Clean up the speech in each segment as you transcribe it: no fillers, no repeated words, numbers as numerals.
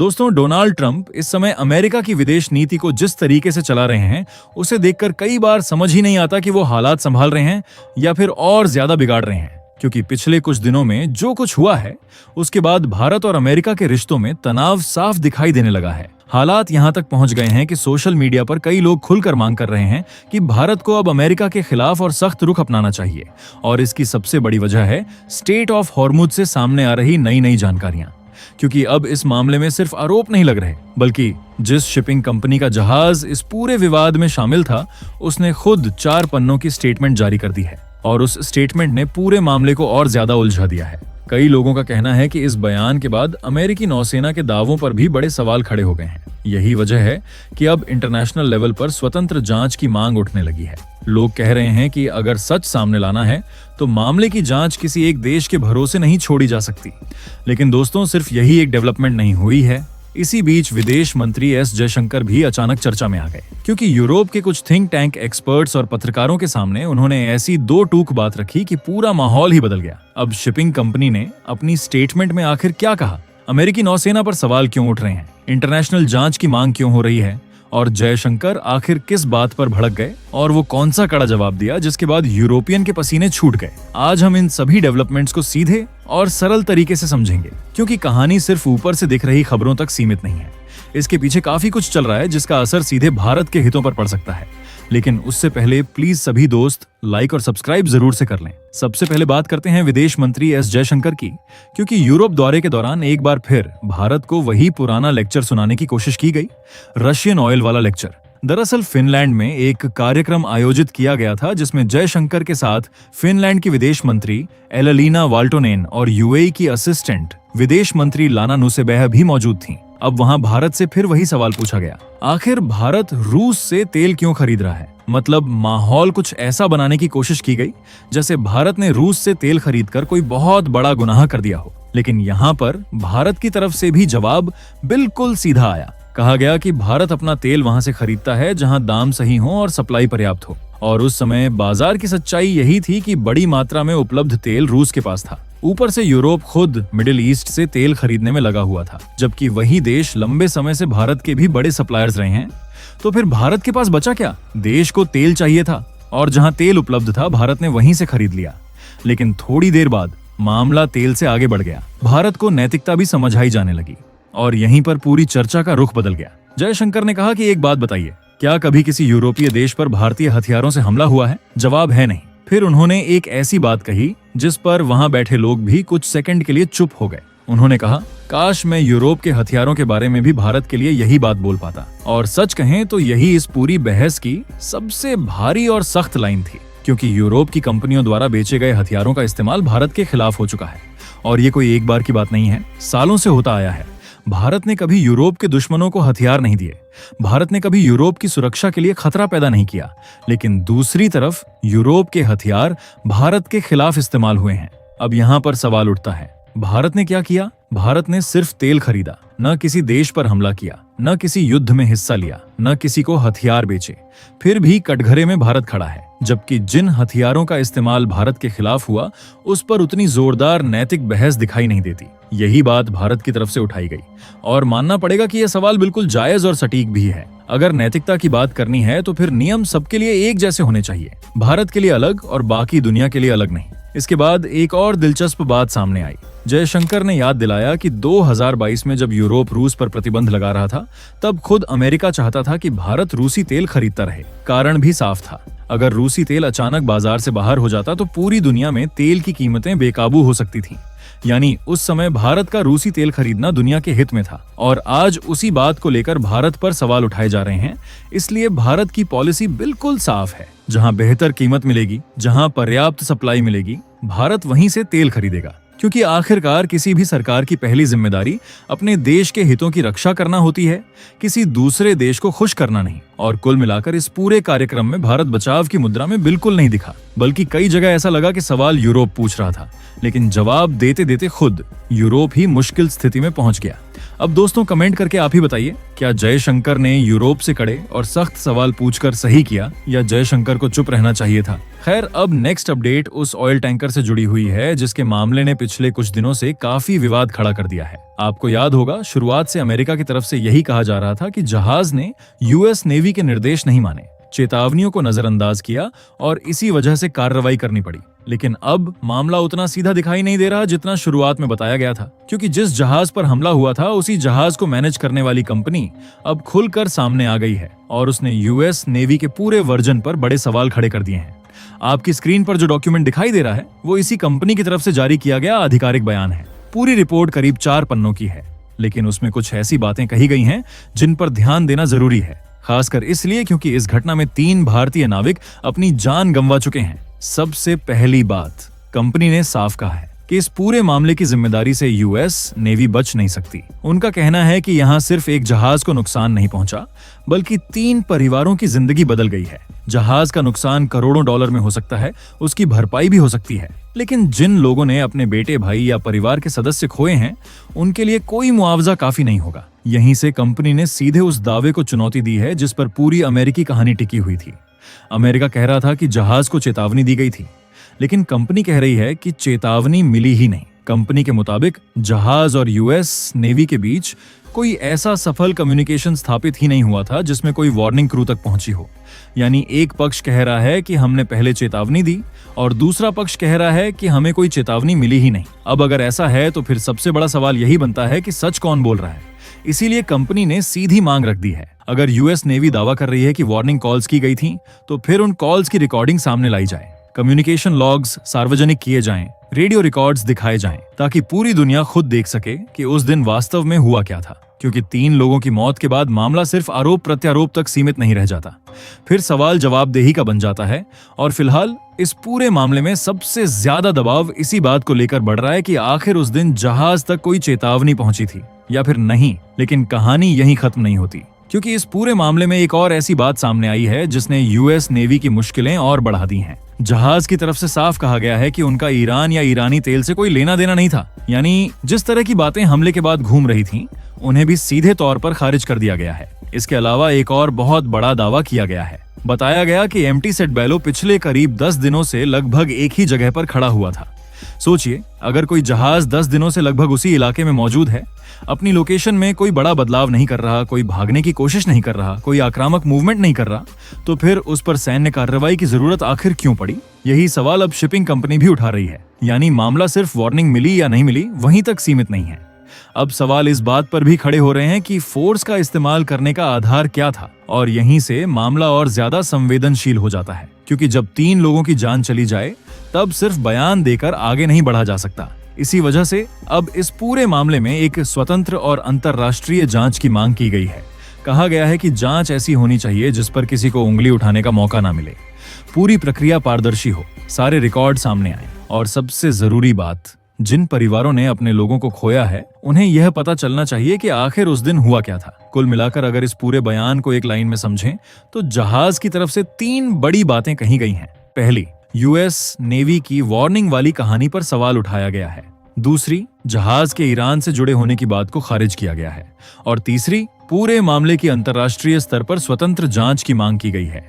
दोस्तों, Donald Trump इस समय अमेरिका की विदेश नीति को जिस तरीके से चला रहे हैं, उसे देखकर कई बार समझ ही नहीं आता कि वो हालात संभाल रहे हैं या फिर और ज्यादा बिगाड़ रहे हैं। क्योंकि पिछले कुछ दिनों में जो कुछ हुआ है, उसके बाद भारत और अमेरिका के रिश्तों में तनाव साफ दिखाई देने लगा है। हालात यहाँ तक पहुंच गए हैं कि सोशल मीडिया पर कई लोग खुलकर मांग कर रहे हैं कि भारत को अब अमेरिका के खिलाफ और सख्त रुख अपनाना चाहिए। और इसकी सबसे बड़ी वजह है स्ट्रेट ऑफ हॉर्मुज से सामने आ रही नई नई जानकारियां। क्योंकि अब इस मामले में सिर्फ आरोप नहीं लग रहे, बल्कि जिस शिपिंग कंपनी का जहाज इस पूरे विवाद में शामिल था, उसने खुद 4 पन्नों की स्टेटमेंट जारी कर दी है। और उस स्टेटमेंट ने पूरे मामले को और ज्यादा उलझा दिया है। कई लोगों का कहना है कि इस बयान के बाद अमेरिकी नौसेना के दावों पर भी बड़े सवाल खड़े हो गए हैं। यही वजह है कि अब इंटरनेशनल लेवल पर स्वतंत्र जांच की मांग उठने लगी है। लोग कह रहे हैं कि अगर सच सामने लाना है तो मामले की जांच किसी एक देश के भरोसे नहीं छोड़ी जा सकती। लेकिन दोस्तों, सिर्फ यही एक डेवलपमेंट नहीं हुई है। इसी बीच विदेश मंत्री एस जयशंकर भी अचानक चर्चा में आ गए, क्योंकि यूरोप के कुछ थिंक टैंक एक्सपर्ट्स और पत्रकारों के सामने उन्होंने ऐसी 2 टूक बात रखी कि पूरा माहौल ही बदल गया। अब शिपिंग कंपनी ने अपनी स्टेटमेंट में आखिर क्या कहा, अमेरिकी नौसेना पर सवाल क्यों उठ रहे हैं, इंटरनेशनल जांच की मांग क्यों हो रही है, और जयशंकर आखिर किस बात पर भड़क गए और वो कौन सा कड़ा जवाब दिया जिसके बाद यूरोपियन के पसीने छूट गए। आज हम इन सभी डेवलपमेंट्स को सीधे और सरल तरीके से समझेंगे, क्योंकि कहानी सिर्फ ऊपर से दिख रही खबरों तक सीमित नहीं है। इसके पीछे काफी कुछ चल रहा है जिसका असर सीधे भारत के हितों पर पड़ सकता है। लेकिन उससे पहले प्लीज सभी दोस्त लाइक और सब्सक्राइब जरूर से कर लें। सबसे पहले बात करते हैं विदेश मंत्री एस जयशंकर की, क्योंकि यूरोप दौरे के दौरान एक बार फिर भारत को वही पुराना लेक्चर सुनाने की कोशिश की गई, रशियन ऑयल वाला लेक्चर। दरअसल फिनलैंड में एक कार्यक्रम आयोजित किया गया था जिसमें जयशंकर के साथ फिनलैंड की विदेश मंत्री एलेना वाल्टोनेन और यूएई की असिस्टेंट विदेश मंत्री लाना नुसेबह भी मौजूद थीं। अब वहां भारत से फिर वही सवाल पूछा गया, आखिर भारत रूस से तेल क्यों खरीद रहा है। मतलब माहौल कुछ ऐसा बनाने की कोशिश की गई जैसे भारत ने रूस से तेल खरीदकर कोई बहुत बड़ा गुनाह कर दिया हो। लेकिन यहाँ पर भारत की तरफ से भी जवाब बिल्कुल सीधा आया। कहा गया कि भारत अपना तेल वहां से खरीदता है जहां दाम सही हो और सप्लाई पर्याप्त हो। और उस समय बाजार की सच्चाई यही थी कि बड़ी मात्रा में उपलब्ध तेल रूस के पास था। ऊपर से यूरोप खुद मिडिल ईस्ट से तेल खरीदने में लगा हुआ था, जबकि वही देश लंबे समय से भारत के भी बड़े सप्लायर्स रहे हैं। तो फिर भारत के पास बचा क्या? देश को तेल चाहिए था और जहां तेल उपलब्ध था भारत ने वहीं से खरीद लिया। लेकिन थोड़ी देर बाद मामला तेल से आगे बढ़ गया। भारत को नैतिकता भी समझ आई जाने लगी और यहीं पर पूरी चर्चा का रुख बदल गया। जयशंकर ने कहा कि एक बात बताइए, क्या कभी किसी यूरोपीय देश पर भारतीय हथियारों से हमला हुआ है? जवाब है नहीं। फिर उन्होंने एक ऐसी बात कही जिस पर वहां बैठे लोग भी कुछ सेकंड के लिए चुप हो गए। उन्होंने कहा, काश मैं यूरोप के हथियारों के बारे में भी भारत के लिए यही बात बोल पाता। और सच कहें तो यही इस पूरी बहस की सबसे भारी और सख्त लाइन थी, क्योंकि यूरोप की कंपनियों द्वारा बेचे गए हथियारों का इस्तेमाल भारत के खिलाफ हो चुका है। और ये कोई एक बार की बात नहीं है, सालों से होता आया है। भारत ने कभी यूरोप के दुश्मनों को हथियार नहीं दिए, भारत ने कभी यूरोप की सुरक्षा के लिए खतरा पैदा नहीं किया। लेकिन दूसरी तरफ यूरोप के हथियार भारत के खिलाफ इस्तेमाल हुए हैं। अब यहाँ पर सवाल उठता है, भारत ने क्या किया? भारत ने सिर्फ तेल खरीदा, न किसी देश पर हमला किया, न किसी युद्ध में हिस्सा लिया, न किसी को हथियार बेचे। फिर भी कटघरे में भारत खड़ा है, जबकि जिन हथियारों का इस्तेमाल भारत के खिलाफ हुआ उस पर उतनी जोरदार नैतिक बहस दिखाई नहीं देती। यही बात भारत की तरफ से उठाई गई और मानना पड़ेगा कि यह सवाल बिल्कुल जायज और सटीक भी है। अगर नैतिकता की बात करनी है तो फिर नियम सबके लिए एक जैसे होने चाहिए, भारत के लिए अलग और बाकी दुनिया के लिए अलग नहीं। इसके बाद एक और दिलचस्प बात सामने आई। जयशंकर ने याद दिलाया कि 2022 में जब यूरोप रूस पर प्रतिबंध लगा रहा था, तब खुद अमेरिका चाहता था कि भारत रूसी तेल खरीदता रहे। कारण भी साफ था, अगर रूसी तेल अचानक बाजार से बाहर हो जाता तो पूरी दुनिया में तेल की कीमतें बेकाबू हो सकती थीं। यानी उस समय भारत का रूसी तेल खरीदना दुनिया के हित में था। और आज उसी बात को लेकर भारत पर सवाल उठाए जा रहे हैं। इसलिए भारत की पॉलिसी बिल्कुल साफ है, जहां बेहतर कीमत मिलेगी, जहां पर्याप्त सप्लाई मिलेगी, भारत वहीं से तेल खरीदेगा। क्योंकि आखिरकार किसी भी सरकार की पहली जिम्मेदारी अपने देश के हितों की रक्षा करना होती है, किसी दूसरे देश को खुश करना नहीं। और कुल मिलाकर इस पूरे कार्यक्रम में भारत बचाव की मुद्रा में बिल्कुल नहीं दिखा, बल्कि कई जगह ऐसा लगा कि सवाल यूरोप पूछ रहा था, लेकिन जवाब देते देते खुद यूरोप ही मुश्किल स्थिति में पहुंच गया। अब दोस्तों, कमेंट करके आप ही बताइए, क्या जयशंकर ने यूरोप से कड़े और सख्त सवाल पूछकर सही किया या जयशंकर को चुप रहना चाहिए था? खैर, अब नेक्स्ट अपडेट उस ऑयल टैंकर से जुड़ी हुई है जिसके मामले ने पिछले कुछ दिनों से काफी विवाद खड़ा कर दिया है। आपको याद होगा, शुरुआत से अमेरिका की तरफ से यही कहा जा रहा था कि जहाज ने यूएस नेवी के निर्देश नहीं माने, चेतावनियों को नजरअंदाज किया और इसी वजह से कार्रवाई करनी पड़ी। लेकिन अब मामला उतना सीधा दिखाई नहीं दे रहा जितना शुरुआत में बताया गया था, क्योंकि जिस जहाज पर हमला हुआ था उसी जहाज को मैनेज करने वाली कंपनी अब खुलकर सामने आ गई है और उसने यूएस नेवी के पूरे वर्जन पर बड़े सवाल खड़े कर दिए हैं। आपकी स्क्रीन पर जो डॉक्यूमेंट दिखाई दे रहा है वो इसी कंपनी की तरफ से जारी किया गया आधिकारिक बयान है। पूरी रिपोर्ट करीब 4 पन्नों की है, लेकिन उसमें कुछ ऐसी बातें कही गई हैं जिन पर ध्यान देना जरूरी है, खासकर इसलिए क्योंकि इस घटना में 3 भारतीय नाविक अपनी जान गंवा चुके हैं। सबसे पहली बात, कंपनी ने साफ कहा है कि इस पूरे मामले की जिम्मेदारी से यूएस नेवी बच नहीं सकती। उनका कहना है कि यहाँ सिर्फ एक जहाज को नुकसान नहीं पहुंचा, बल्कि 3 परिवारों की जिंदगी बदल गई है। जहाज का नुकसान करोड़ों डॉलर में हो सकता है, उसकी भरपाई भी हो सकती है, लेकिन जिन लोगों ने अपने बेटे, भाई या परिवार के सदस्य खोए हैं, उनके लिए कोई मुआवजा काफी नहीं होगा। यहीं से कंपनी ने सीधे उस दावे को चुनौती दी है जिस पर पूरी अमेरिकी कहानी टिकी हुई थी। अमेरिका कह रहा था कि जहाज को चेतावनी दी गई थी, लेकिन कंपनी कह रही है कि चेतावनी मिली ही नहीं। कंपनी के मुताबिक जहाज और यूएस नेवी के बीच कोई ऐसा सफल कम्युनिकेशन स्थापित ही नहीं हुआ था जिसमें कोई वार्निंग क्रू तक पहुंची हो। यानी एक पक्ष कह रहा है कि हमने पहले चेतावनी दी और दूसरा पक्ष कह रहा है कि हमें कोई चेतावनी मिली ही नहीं। अब अगर ऐसा है तो फिर सबसे बड़ा सवाल यही बनता है कि सच कौन बोल रहा है। इसीलिए कंपनी ने सीधी मांग रख दी है। अगर यूएस नेवी दावा कर रही है कि वार्निंग कॉल्स की गई थी, तो फिर उन कॉल्स की रिकॉर्डिंग सामने लाई जाए, कम्युनिकेशन लॉग्स सार्वजनिक किए जाएं, रेडियो रिकॉर्ड्स दिखाए जाएं, ताकि पूरी दुनिया खुद देख सके कि उस दिन वास्तव में हुआ क्या था। क्योंकि 3 लोगों की मौत के बाद मामला सिर्फ आरोप प्रत्यारोप तक सीमित नहीं रह जाता, फिर सवाल जवाबदेही का बन जाता है। और फिलहाल इस पूरे मामले में सबसे ज्यादा दबाव इसी बात को लेकर बढ़ रहा है कि आखिर उस दिन जहाज तक कोई चेतावनी पहुंची थी या फिर नहीं। लेकिन कहानी यहीं खत्म नहीं होती, क्योंकि इस पूरे मामले में एक और ऐसी बात सामने आई है जिसने यूएस नेवी की मुश्किलें और बढ़ा दी हैं। जहाज की तरफ से साफ कहा गया है कि उनका ईरान या ईरानी तेल से कोई लेना देना नहीं था। यानी जिस तरह की बातें हमले के बाद घूम रही थीं, उन्हें भी सीधे तौर पर खारिज कर दिया गया है। इसके अलावा एक और बहुत बड़ा दावा किया गया है। बताया गया कि एम्प्टी सेट बैलो पिछले करीब 10 दिनों से लगभग एक ही जगह पर खड़ा हुआ था। सोचिए, अगर कोई जहाज 10 दिनों से लगभग उसी इलाके में मौजूद है, अपनी लोकेशन में कोई बड़ा बदलाव नहीं कर रहा, कोई भागने की कोशिश नहीं कर रहा, कोई आक्रामक मूवमेंट नहीं कर रहा, तो फिर उस पर सैन्य कार्रवाई की जरूरत आखिर क्यों पड़ी? यही सवाल अब शिपिंग कंपनी भी उठा रही है। यानी मामला सिर्फ वार्निंग मिली या नहीं मिली वहीं तक सीमित नहीं है। अब सवाल इस बात पर भी खड़े हो रहे हैं कि फोर्स का इस्तेमाल करने का आधार क्या था, और यहीं से मामला और ज्यादा संवेदनशील हो जाता है, क्योंकि जब 3 लोगों की जान चली जाए तब सिर्फ बयान देकर आगे नहीं बढ़ा जा सकता। इसी वजह से अब इस पूरे मामले में एक स्वतंत्र और अंतर्राष्ट्रीय जांच की मांग की गई है। कहा गया है कि जांच ऐसी होनी चाहिए जिस पर किसी को उंगली उठाने का मौका ना मिले, पूरी प्रक्रिया पारदर्शी हो, सारे रिकॉर्ड सामने आए, और सबसे जरूरी बात, जिन परिवारों ने अपने लोगों को खोया है उन्हें यह पता चलना चाहिए कि आखिर उस दिन हुआ क्या था। कुल मिलाकर अगर इस पूरे बयान को एक लाइन में समझें तो जहाज की तरफ से 3 बड़ी बातें कही गई हैं। पहली, यूएस नेवी की वार्निंग वाली कहानी पर सवाल उठाया गया है। दूसरी, जहाज के ईरान से जुड़े होने की बात को खारिज किया गया है। और तीसरी, पूरे मामले की अंतर्राष्ट्रीय स्तर पर स्वतंत्र जांच की मांग की गई है।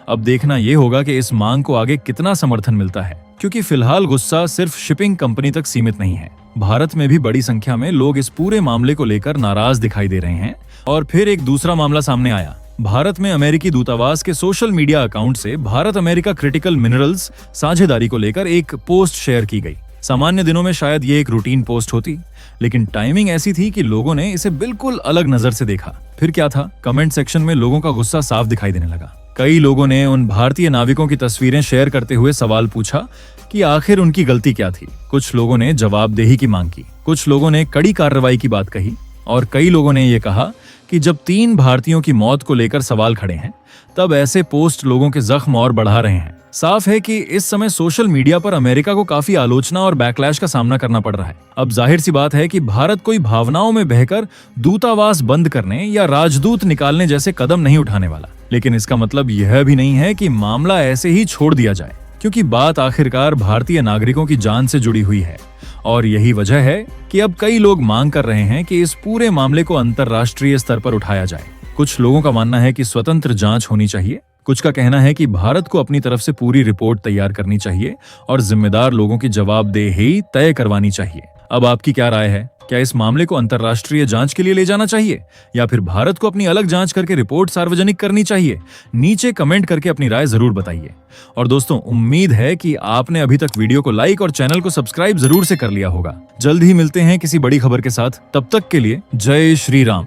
अब देखना यह होगा कि इस मांग को आगे कितना समर्थन मिलता है, क्योंकि फिलहाल गुस्सा सिर्फ शिपिंग कंपनी तक सीमित नहीं है। भारत में भी बड़ी संख्या में लोग इस पूरे मामले को लेकर नाराज दिखाई दे रहे हैं। और फिर एक दूसरा मामला सामने आया। भारत में अमेरिकी दूतावास के सोशल मीडिया अकाउंट से भारत अमेरिका क्रिटिकल मिनरल्स साझेदारी को लेकर एक पोस्ट शेयर की गई। सामान्य दिनों में शायद ये एक रूटीन पोस्ट होती, लेकिन टाइमिंग ऐसी थी कि लोगों ने इसे बिल्कुल अलग नजर से देखा। फिर क्या था, कमेंट सेक्शन में लोगों का गुस्सा साफ दिखाई देने लगा। कई लोगों ने उन भारतीय नाविकों की तस्वीरें शेयर करते हुए सवाल पूछा कि आखिर उनकी गलती क्या थी। कुछ लोगों ने जवाबदेही की मांग की, कुछ लोगों ने कड़ी कार्रवाई की बात कही, और कई लोगों ने यह कहा कि जब 3 भारतीयों की मौत को लेकर सवाल खड़े हैं, तब ऐसे पोस्ट लोगों के जख्म और बढ़ा रहे हैं। साफ है कि इस समय सोशल मीडिया पर अमेरिका को काफी आलोचना और बैकलैश का सामना करना पड़ रहा है। अब जाहिर सी बात है कि भारत कोई भावनाओं में बहकर दूतावास बंद करने या राजदूत निकालने जैसे कदम नहीं उठाने वाला। लेकिन इसका मतलब यह भी नहीं है कि मामला ऐसे ही छोड़ दिया जाए, क्योंकि बात आखिरकार भारतीय नागरिकों की जान से जुड़ी हुई है। और यही वजह है कि अब कई लोग मांग कर रहे हैं कि इस पूरे मामले को अंतर्राष्ट्रीय स्तर पर उठाया जाए। कुछ लोगों का मानना है कि स्वतंत्र जांच होनी चाहिए, कुछ का कहना है कि भारत को अपनी तरफ से पूरी रिपोर्ट तैयार करनी चाहिए और जिम्मेदार लोगों की जवाबदेही तय करवानी चाहिए। अब आपकी क्या राय है? क्या इस मामले को अंतर्राष्ट्रीय जांच के लिए ले जाना चाहिए या फिर भारत को अपनी अलग जांच करके रिपोर्ट सार्वजनिक करनी चाहिए? नीचे कमेंट करके अपनी राय जरूर बताइए। और दोस्तों, उम्मीद है कि आपने अभी तक वीडियो को लाइक और चैनल को सब्सक्राइब जरूर से कर लिया होगा। जल्द ही मिलते हैं किसी बड़ी खबर के साथ। तब तक के लिए जय श्री राम।